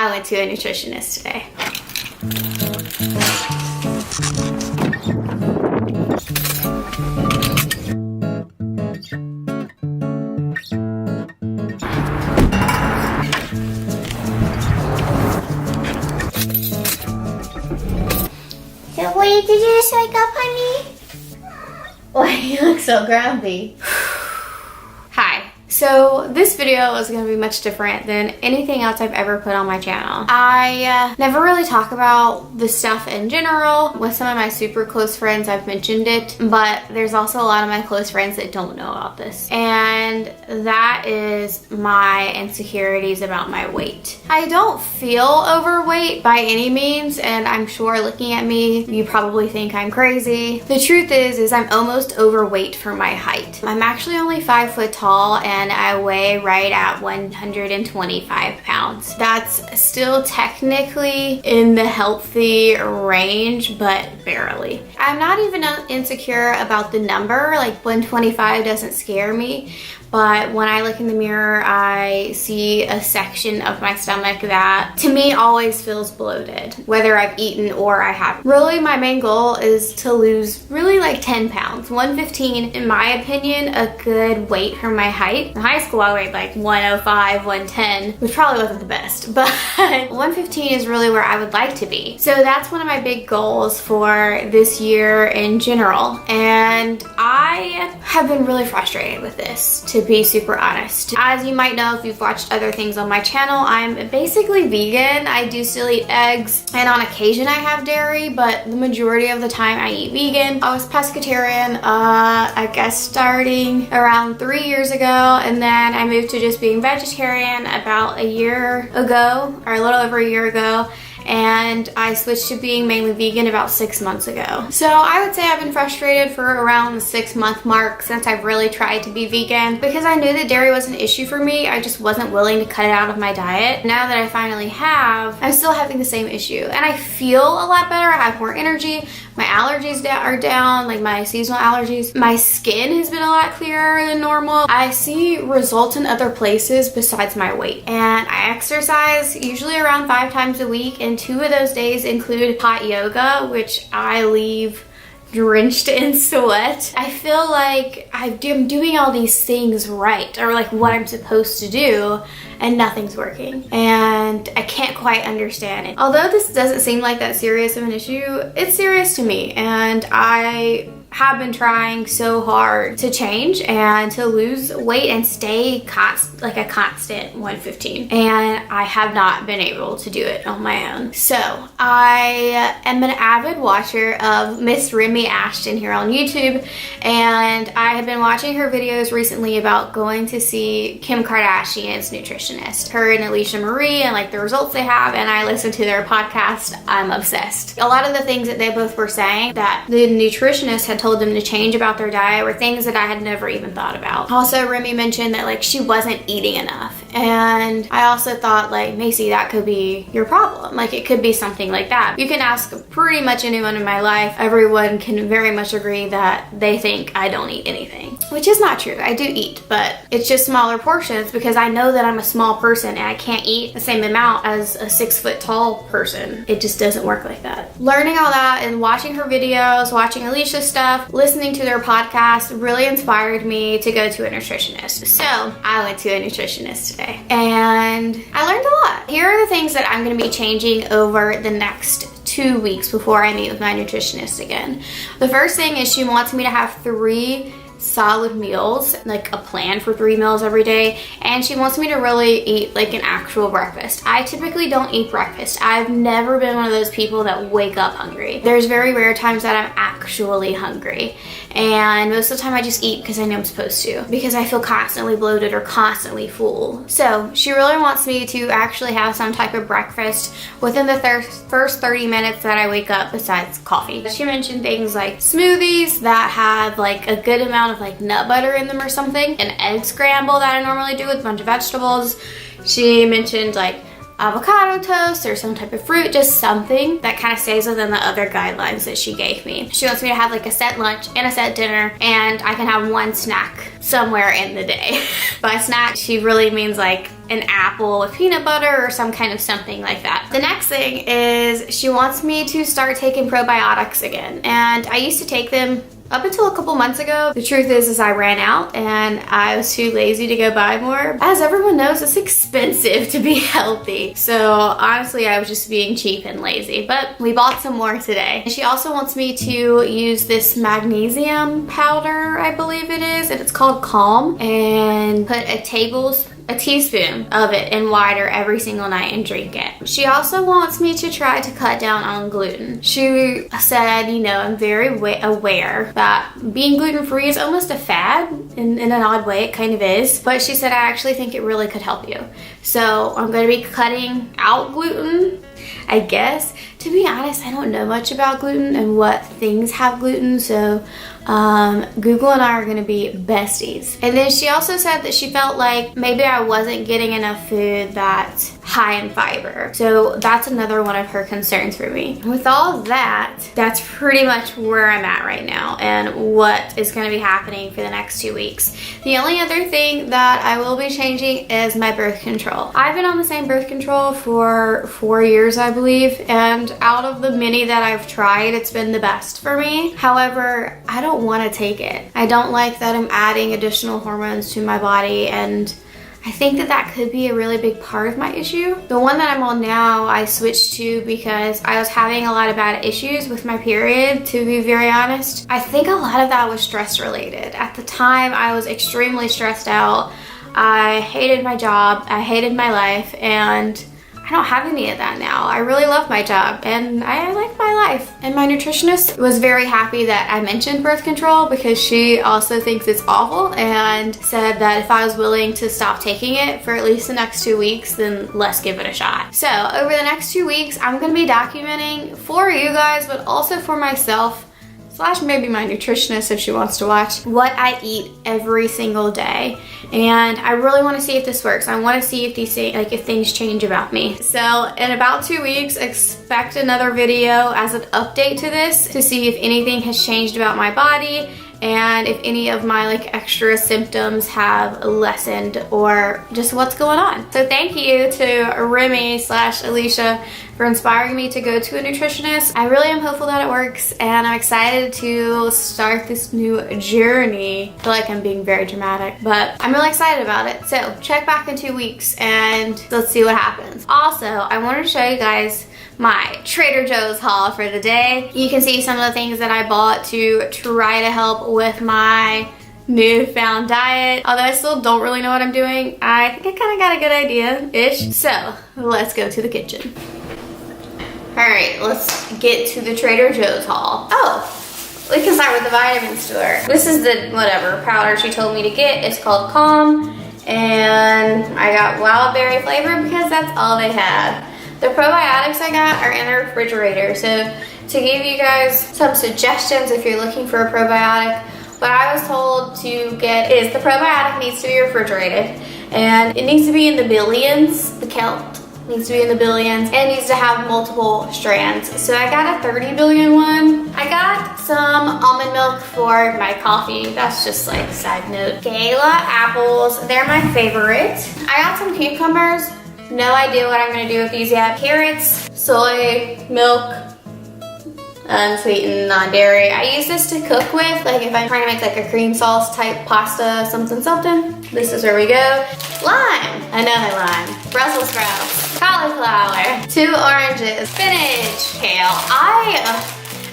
I went to a nutritionist today. So wait, did you just wake up, honey? Why you look so grumpy? Hi. So this video is going to be much different than anything else I've ever put on my channel. I never really talk about this stuff in general. With some of my super close friends, I've mentioned it, but there's also a lot of my close friends that don't know about this. And that is my insecurities about my weight. I don't feel overweight by any means, and I'm sure looking at me, you probably think I'm crazy. The truth is I'm almost overweight for my height. I'm actually only 5 foot tall, and I weigh right at 125 pounds. That's still technically in the healthy range, but barely. I'm not even insecure about the number. Like 125 doesn't scare me. But when I look in the mirror, I see a section of my stomach that, to me, always feels bloated, whether I've eaten or I haven't. Really, my main goal is to lose really like 10 pounds. 115, in my opinion, a good weight for my height. In high school, I weighed like 105, 110, which probably wasn't the best, but 115 is really where I would like to be. So that's one of my big goals for this year in general. And I have been really frustrated with this, to be super honest. As you might know if you've watched other things on my channel, I'm basically vegan. I do still eat eggs, and on occasion I have dairy, but the majority of the time I eat vegan. I was pescatarian, I guess starting around 3 years ago, and then I moved to just being vegetarian about a year ago, or a little over a year ago. And I switched to being mainly vegan about 6 months ago. So I would say I've been frustrated for around the 6-month mark since I've really tried to be vegan, because I knew that dairy was an issue for me. I just wasn't willing to cut it out of my diet. Now that I finally have, I'm still having the same issue, and I feel a lot better. I have more energy. My allergies are down, like my seasonal allergies. My skin has been a lot clearer than normal. I see results in other places besides my weight. And I exercise usually around 5 times a week, and 2 of those days include hot yoga, which I leave drenched in sweat. I feel like I'm doing all these things right, or like what I'm supposed to do, and nothing's working. And I can't quite understand it. Although this doesn't seem like that serious of an issue, it's serious to me, and I have been trying so hard to change and to lose weight and stay like a constant 115, and I have not been able to do it on my own. So I am an avid watcher of MissRemiAshten here on YouTube, and I have been watching her videos recently about going to see Kim Kardashian's nutritionist, her and Alicia Marie, and like the results they have, and I listen to their podcast. I'm obsessed. A lot of the things that they both were saying that the nutritionist had told them to change about their diet were things that I had never even thought about. Also, Remi mentioned that like she wasn't eating enough, and I also thought like, Macy, that could be your problem. Like it could be something like that. You can ask pretty much anyone in my life. Everyone can very much agree that they think I don't eat anything, which is not true. I do eat, but it's just smaller portions because I know that I'm a small person and I can't eat the same amount as a 6 foot tall person. It just doesn't work like that. Learning all that and watching her videos, watching Alicia's stuff, listening to their podcast really inspired me to go to a nutritionist. So I went to a nutritionist today, and I learned a lot. Here are the things that I'm going to be changing over the next 2 weeks before I meet with my nutritionist again. The first thing is she wants me to have 3 solid meals, like a plan for 3 meals every day, and she wants me to really eat like an actual breakfast. I typically don't eat breakfast. I've never been one of those people that wake up hungry. There's very rare times that I'm actually hungry, and most of the time I just eat because I know I'm supposed to, because I feel constantly bloated or constantly full. So she really wants me to actually have some type of breakfast within the first 30 minutes that I wake up, besides coffee. She mentioned things like smoothies that have like a good amount of like nut butter in them or something, an egg scramble that I normally do with a bunch of vegetables. She mentioned like avocado toast or some type of fruit, just something that kind of stays within the other guidelines that she gave me. She wants me to have like a set lunch and a set dinner, and I can have one snack somewhere in the day. By snack, she really means like an apple with peanut butter or some kind of something like that. The next thing is she wants me to start taking probiotics again. And I used to take them up until a couple months ago. The truth is I ran out and I was too lazy to go buy more. As everyone knows, it's expensive to be healthy. So honestly, I was just being cheap and lazy, but we bought some more today. She also wants me to use this magnesium powder, I believe it is, and it's called Calm, and put a teaspoon of it in water every single night and drink it. She also wants me to try to cut down on gluten. She said, you know, I'm very aware that being gluten-free is almost a fad in an odd way. It kind of is. But she said, I actually think it really could help you. So I'm going to be cutting out gluten, I guess. To be honest, I don't know much about gluten and what things have gluten, so Google and I are gonna be besties. And then she also said that she felt like maybe I wasn't getting enough food that's high in fiber. So that's another one of her concerns for me. With all of that, that's pretty much where I'm at right now and what is gonna be happening for the next 2 weeks. The only other thing that I will be changing is my birth control. I've been on the same birth control for 4 years, I believe, and out of the many that I've tried, it's been the best for me. However, I don't want to take it. I don't like that I'm adding additional hormones to my body, and I think that that could be a really big part of my issue. The one that I'm on now, I switched to because I was having a lot of bad issues with my period, to be very honest. I think a lot of that was stress related. At the time, I was extremely stressed out. I hated my job, I hated my life, and I don't have any of that now. I really love my job and I like my life. And my nutritionist was very happy that I mentioned birth control because she also thinks it's awful and said that if I was willing to stop taking it for at least the next 2 weeks, then let's give it a shot. So over the next 2 weeks, I'm gonna be documenting for you guys, but also for myself, / maybe my nutritionist if she wants to watch, what I eat every single day. And I really want to see if this works. I want to see if if things change about me. So in about 2 weeks, expect another video as an update to this to see if anything has changed about my body and if any of my extra symptoms have lessened or just what's going on. So thank you to Remi / Alicia for inspiring me to go to a nutritionist. I really am hopeful that it works and I'm excited to start this new journey. I feel like I'm being very dramatic, but I'm really excited about it. So check back in 2 weeks and let's see what happens. Also, I wanted to show you guys my Trader Joe's haul for the day. You can see some of the things that I bought to try to help with my newfound diet. Although I still don't really know what I'm doing, I think I kind of got a good idea-ish. So let's go to the kitchen. All right, let's get to the Trader Joe's haul. Oh, we can start with the vitamin store. This is the whatever powder she told me to get. It's called Calm, and I got wild berry flavor because that's all they had. The probiotics I got are in the refrigerator, so to give you guys some suggestions if you're looking for a probiotic, what I was told to get is the probiotic needs to be refrigerated, and it needs to be in the billions. The count needs to be in the billions, and it needs to have multiple strands. So I got a 30 billion one. I got some almond milk for my coffee. That's just a side note. Gala apples, they're my favorite. I got some cucumbers. No idea what I'm gonna do with these yet. Carrots, soy, milk, unsweetened, non-dairy. I use this to cook with, if I'm trying to make a cream sauce type pasta, something. This is where we go. Lime, another lime. Brussels sprouts, cauliflower, 2 oranges, spinach, kale.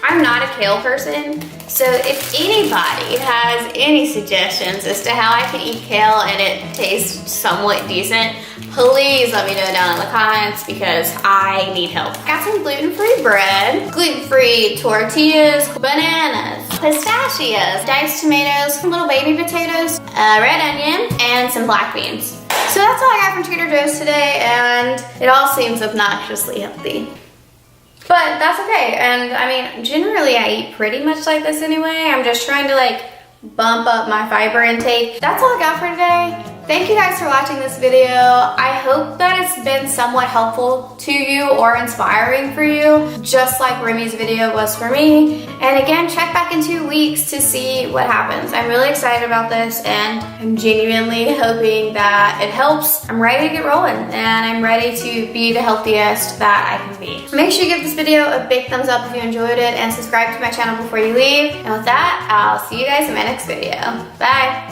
I'm not a kale person, so if anybody has any suggestions as to how I can eat kale and it tastes somewhat decent, please let me know down in the comments because I need help. Got some gluten-free bread, gluten-free tortillas, bananas, pistachios, diced tomatoes, little baby potatoes, red onion, and some black beans. So that's all I got from Trader Joe's today, and it all seems obnoxiously healthy. But that's okay, and I mean, generally I eat pretty much like this anyway. I'm just trying to bump up my fiber intake. That's all I got for today. Thank you guys for watching this video. I hope that it's been somewhat helpful to you or inspiring for you, just like Remi's video was for me. And again, check back in 2 weeks to see what happens. I'm really excited about this and I'm genuinely hoping that it helps. I'm ready to get rolling and I'm ready to be the healthiest that I can be. Make sure you give this video a big thumbs up if you enjoyed it and subscribe to my channel before you leave. And with that, I'll see you guys in my next video. Bye.